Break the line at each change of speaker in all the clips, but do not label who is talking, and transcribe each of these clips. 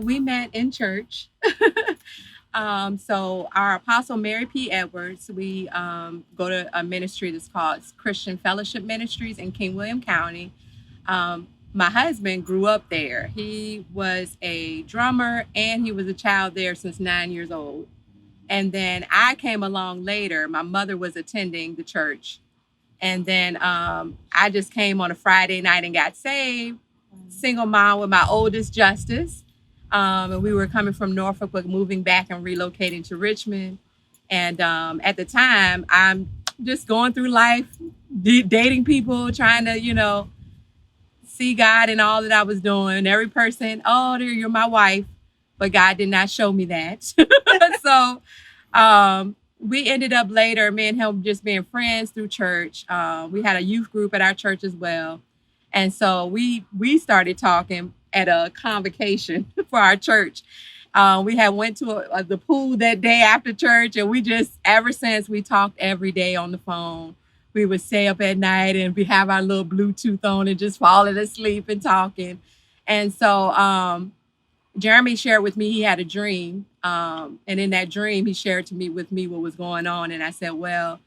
We met in church. So our apostle Mary P. Edwards, we go to a ministry that's called Christian Fellowship Ministries in King William County. My husband grew up there. He was a drummer and he was a child there since 9 years old. And then I came along later. My mother was attending the church. And then I just came on a Friday night and got saved. Single mom with my oldest Justice. And we were coming from Norfolk, but moving back and relocating to Richmond. And at the time, I'm just going through life, dating people, trying to, see God in all that I was doing. Every person, oh, you're my wife. But God did not show me that. So we ended up later, me and him just being friends through church. We had a youth group at our church as well. And so we started talking at a convocation for our church. We had went to the pool that day after church, and we just, ever since, we talked every day on the phone. We would stay up at night and we have our little Bluetooth on and just falling asleep and talking. And so Jeremy shared with me he had a dream. And in that dream, he shared with me what was going on. And I said, well,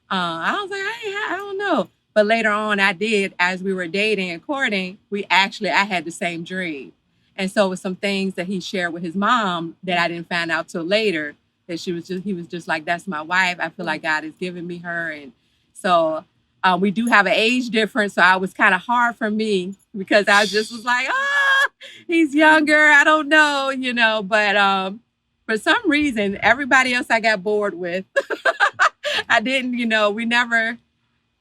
I was like, I don't know. But later on, I did, as we were dating and courting, I had the same dream. And so it was some things that he shared with his mom that I didn't find out till later, that he was just like, that's my wife. I feel like God has given me her. And so we do have an age difference. So it was kind of hard for me because I just was like, he's younger. I don't know, but for some reason, everybody else I got bored with, I didn't,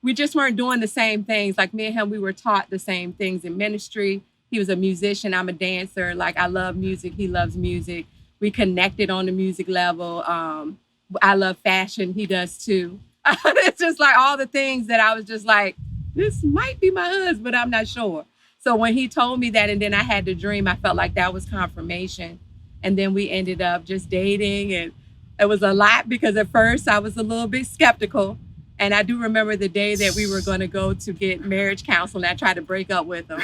we just weren't doing the same things. Like me and him, we were taught the same things in ministry. He was a musician. I'm a dancer. Like I love music. He loves music. We connected on the music level. I love fashion. He does too. It's just like all the things that I was just like, this might be my husband, but I'm not sure. So when he told me that, and then I had the dream, I felt like that was confirmation. And then we ended up just dating, and it was a lot because at first I was a little bit skeptical. And I do remember the day that we were going to go to get marriage counseling. I tried to break up with him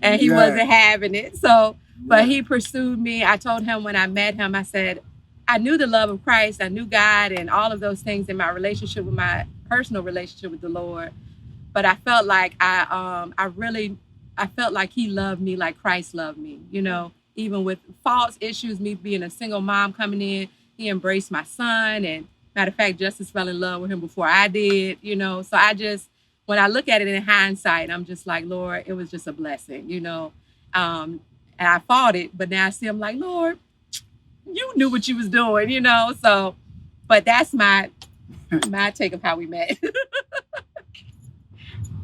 and he wasn't having it. So, but he pursued me. I told him when I met him, I said, I knew the love of Christ. I knew God and all of those things in my relationship with my personal relationship with the Lord. But I felt like I felt like he loved me like Christ loved me, even with false issues, me being a single mom coming in, he embraced my son. And matter of fact, Justice fell in love with him before I did, So when I look at it in hindsight, I'm just like, Lord, it was just a blessing, And I fought it, but now I see I'm like, Lord, you knew what you was doing, So, but that's my take of how we met.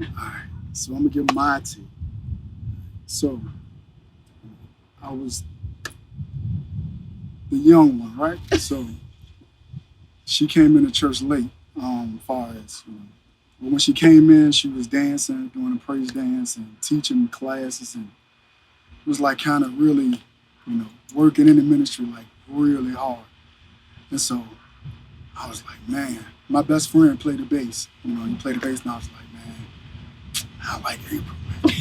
All right, so I'm gonna give my take. So I was the young one, right? So she came into church late, far as, but when she came in, she was dancing, doing a praise dance and teaching classes, and it was like kind of really, working in the ministry like really hard. And so I was like, man, my best friend played the bass. He played the bass, and I was like, man, I like April, man.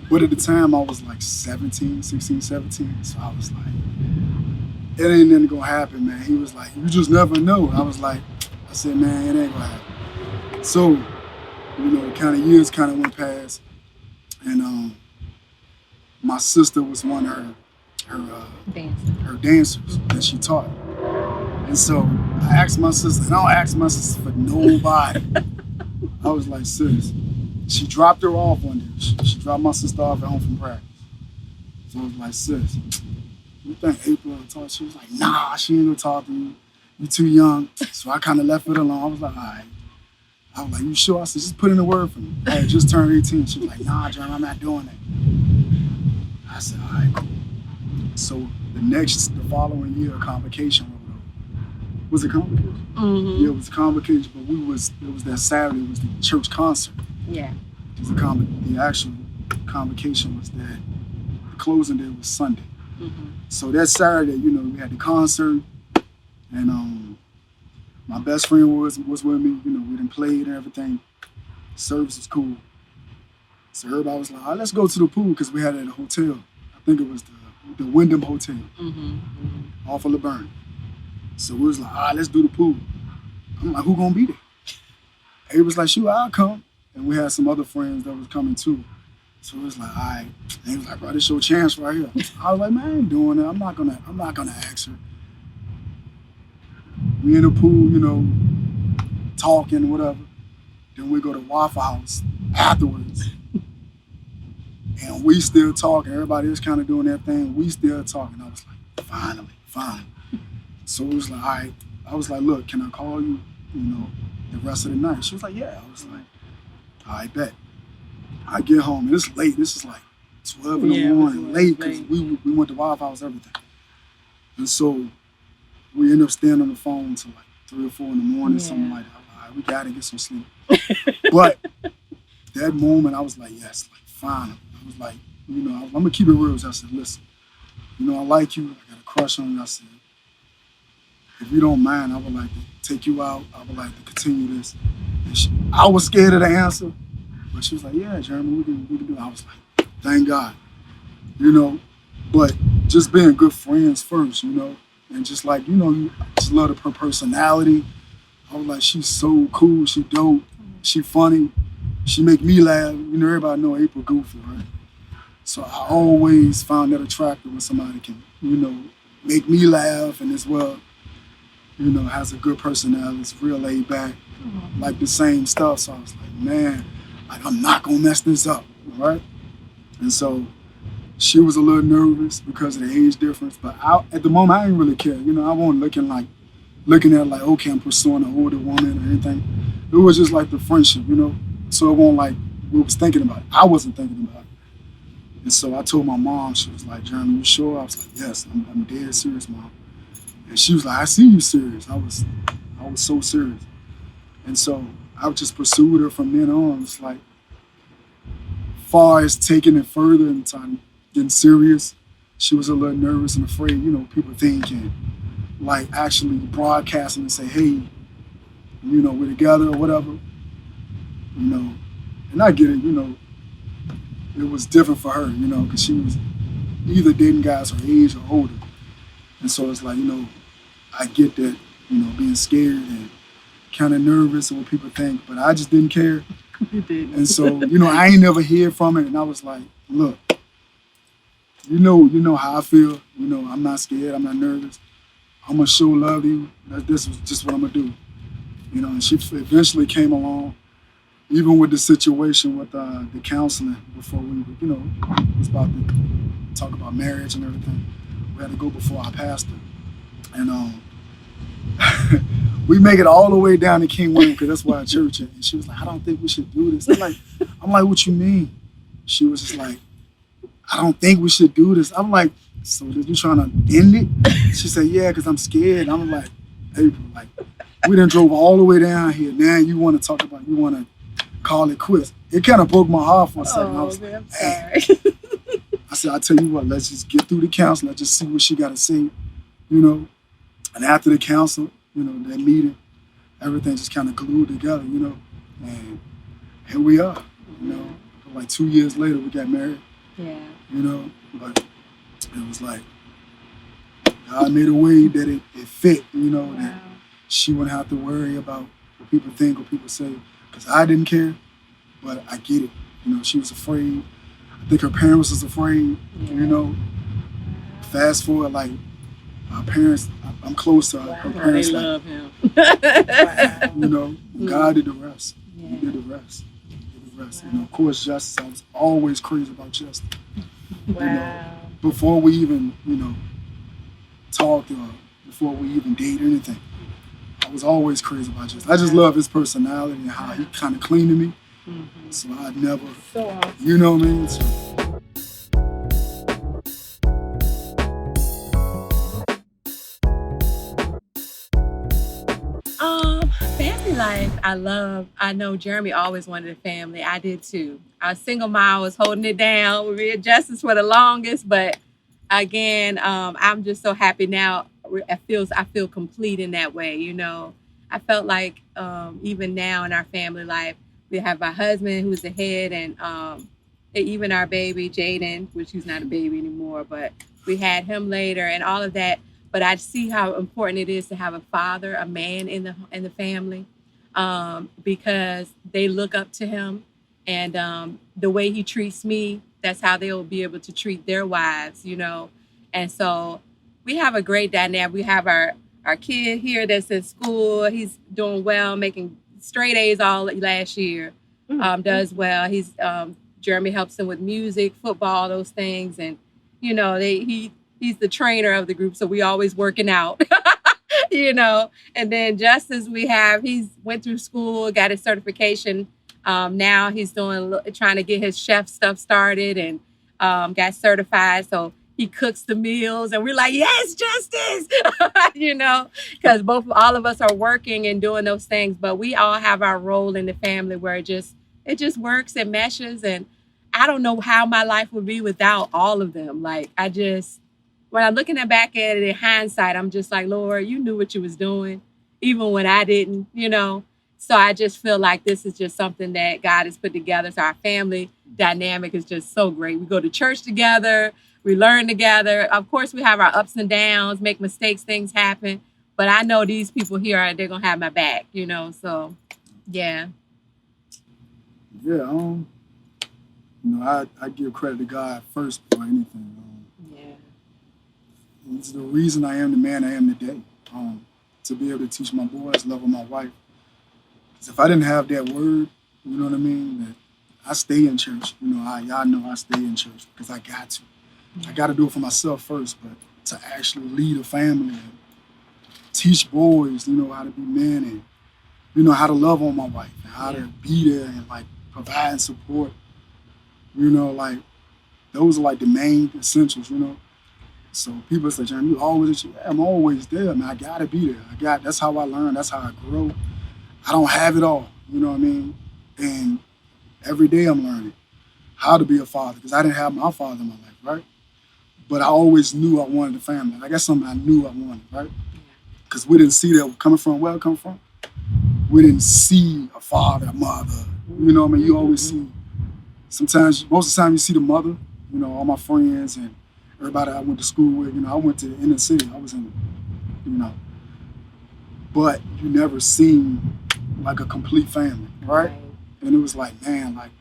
But at the time, I was like 16, 17. So I was like, it ain't nothing gonna happen, man. He was like, you just never know. I said, man, it ain't gonna happen. So, years went past, and my sister was one of her dancers that she taught. And so I asked my sister, and I don't ask my sister for nobody. I was like, sis, she dropped her off one day. She dropped my sister off at home from practice. So I was like, sis, you think April will talk? She was like, nah, she ain't gonna talk to you. You too young. So I kind of left it alone. I was like, all right. I was like, you sure? I said, just put in a word for me. I had just turned 18. She was like, nah, John, I'm not doing that. I said, all right, cool. So the following year, a convocation rolled over. Was it convocation?
Mm-hmm.
Yeah, it was a convocation, but it was that Saturday, it was the church concert.
Yeah.
The actual convocation was that the closing day was Sunday.
Mm-hmm.
So that Saturday, we had the concert, and my best friend was with me. We done played and everything. The service was cool. So everybody was like, all right, let's go to the pool, because we had it at a hotel. I think it was the Wyndham Hotel
Mm-hmm.
off of LeBurn. So we was like, let's do the pool. I'm like, who gonna be there? He was like, shoot, I'll come. And we had some other friends that was coming too. So it was like, all right. And he was like, bro, this your chance right here. I was like, man, I ain't doing it. I'm not gonna ask her. We in the pool, talking, whatever. Then we go to Waffle House afterwards. And we still talking. Everybody is kind of doing their thing. We still talking. I was like, finally. So it was like, all right. I was like, look, can I call you, the rest of the night? She was like, yeah. I was like, all right, bet. I get home, and it's late. This is like 12 in the morning, late, because we went to Waffle House, everything. And so we ended up staying on the phone until like 3 or 4 in the morning, something like that. All right, we got to get some sleep. But that moment, I was like, yes, like, finally. I was like, I'm going to keep it real. I said, listen, I like you. I got a crush on you. I said, if you don't mind, I would like to take you out. I would like to continue this. I was scared of the answer. But she was like, yeah, Jeremy, we can do it. I was like, thank God, but just being good friends first, and just like, you just love her personality. I was like, she's so cool, she dope, she funny, she make me laugh. Everybody know April goofy, right? So I always found that attractive when somebody can, make me laugh and as well, has a good personality, is real laid back, like the same stuff. So I was like, man, like, I'm not gonna mess this up, right? And so she was a little nervous because of the age difference, but at the moment I didn't really care. I wasn't looking at like, okay, I'm pursuing an older woman or anything. It was just like the friendship, So it wasn't like we was thinking about it. I wasn't thinking about it. And so I told my mom. She was like, Jeremy, you sure? I was like, yes, I'm dead serious, Mom. And she was like, I see you serious. I was so serious. And so I just pursued her from then on. It's like, far as taking it further in time, getting serious, she was a little nervous and afraid, people thinking, like actually broadcasting and say, hey, we're together or whatever, And I get it, it was different for her, because she was either dating guys her age or older. And so it's like, I get that, being scared and kind of nervous of what people think, but I just didn't care.
You did.
And so, I ain't never hear from it. And I was like, look, you know how I feel. I'm not scared. I'm not nervous. I'm going to show love to you. This was just what I'm going to do. And she eventually came along, even with the situation with the counseling before we, was about to talk about marriage and everything. We had to go before our pastor. And we make it all the way down to King William because that's where our church is. And she was like, I don't think we should do this. I'm like, what you mean? She was just like, I don't think we should do this. I'm like, so you trying to end it? She said, yeah, because I'm scared. I'm like, April, like, we done drove all the way down here. Now you want to call it quits. It kind of broke my heart for a second. I was like,
I'm sorry.
I said, I'll tell you what, let's just get through the council. Let's just see what she got to say, And after the council, that meeting, everything just kind of glued together, And here we are, Like 2 years later, we got married.
Yeah.
But it was like, God made a way that it fit, that she wouldn't have to worry about what people think or people say. Because I didn't care, but I get it. She was afraid. I think her parents was afraid, Fast forward, like, our parents, I'm close to her parents.
They love him.
God did the rest. Yeah. He did the rest. Of course, justice. I was always crazy about justice.
Wow.
Before we even, talked or before we even dated or anything, I was always crazy about justice. I just love his personality and how he kind of clean to me. Mm-hmm. So I'd never,
so awesome.
You know what I mean? So,
family life, I know Jeremy always wanted a family. I did too. I was single mom, was holding it down. We had justice for the longest, but again, I'm just so happy now. I feel complete in that way, I felt like even now in our family life, we have my husband who's the head, and even our baby Jaden, which he's not a baby anymore, but we had him later and all of that. But I see how important it is to have a father, a man in the family, because they look up to him, and the way he treats me, that's how they'll be able to treat their wives, you know. And so we have a great dynamic. We have our kid here that's in school. He's doing well, making straight A's all last year. Does well. Jeremy helps him with music, football, those things, and you know he's the trainer of the group, so we always working out. You know, and then Justice, he's went through school, got his certification. Now he's trying to get his chef stuff started, and got certified. So he cooks the meals, and we're like, yes, Justice. You know, because all of us are working and doing those things, but we all have our role in the family where it just works and meshes. And I don't know how my life would be without all of them. Like when I'm looking back at it in hindsight, I'm just like, Lord, you knew what you was doing, even when I didn't, you know. So I just feel like this is just something that God has put together. So our family dynamic is just so great. We go to church together, we learn together. Of course, we have our ups and downs, make mistakes, things happen. But I know these people here, they're gonna have my back, you know. So yeah.
Yeah, I give credit to God first before anything.
Yeah.
It's the reason I am the man I am today. To be able to teach my boys, love my wife. Because if I didn't have that word, you know what I mean, that I stay in church. You know, y'all know I stay in church because I got to. I got to do it for myself first, but to actually lead a family and teach boys, you know, how to be men and, you know, how to love on my wife and how to be there and like provide and support. You know, like those are like the main essentials, you know. So people say, John, you always, I'm always there, man. I gotta be there. That's how I learn, that's how I grow. I don't have it all, you know what I mean? And every day I'm learning how to be a father because I didn't have my father in my life, right? But I always knew I wanted a family. Like that's something I knew I wanted, right? Because we didn't see that coming from where I come from. We didn't see a father, a mother. You know what I mean? You always see, sometimes, most of the time you see the mother, you know, all my friends and everybody I went to school with, you know, I went to the inner city. I was in, you know, but you never seen like a complete family, right? And it was like, man, like,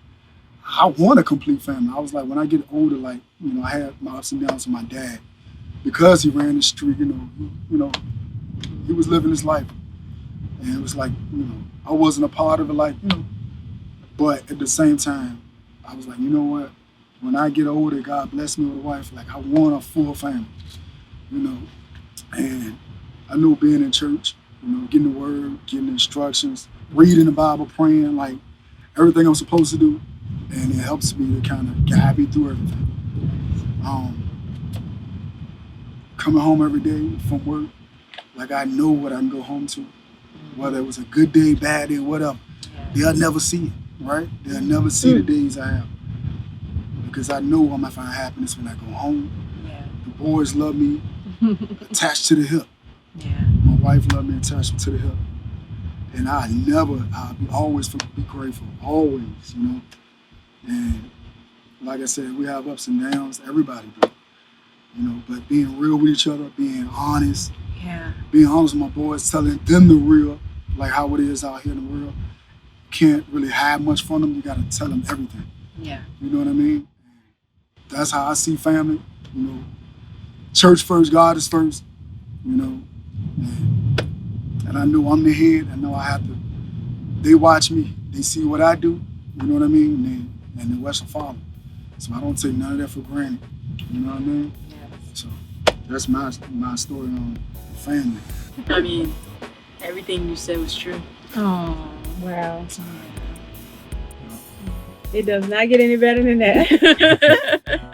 I want a complete family. I was like, when I get older, like, you know, I had my ups and downs with my dad because he ran the street, you know, he was living his life. And it was like, you know, I wasn't a part of it, like, you know, but at the same time, I was like, you know what? When I get older, God bless me with a wife, like, I want a full family, you know. And I know being in church, you know, getting the word, getting the instructions, reading the Bible, praying, like, everything I'm supposed to do. And it helps me to kind of guide me through everything. Coming home every day from work, like I know what I can go home to, whether it was a good day, bad day, whatever. They'll never see it, right? They'll never see the days I have. Because I know I'm gonna find happiness when I go home. The boys love me attached to the hip. My wife loved me attached to the hip. And I'll be always be grateful, always, you know. And like I said, we have ups and downs, everybody do, you know, but being real with each other, being honest with my boys, telling them the real, like how it is out here in the world. Can't really hide much from them, you gotta tell them everything. You know what I mean? That's how I see family, you know. Church first, God is first, you know. And I know I'm the head, I know I have to, they watch me, they see what I do, you know what I mean? And the rest will follow. So I don't take none of that for granted. You know what I mean? So that's my story on family.
I mean, everything you said was true.
Oh, wow. It does not get any better than that.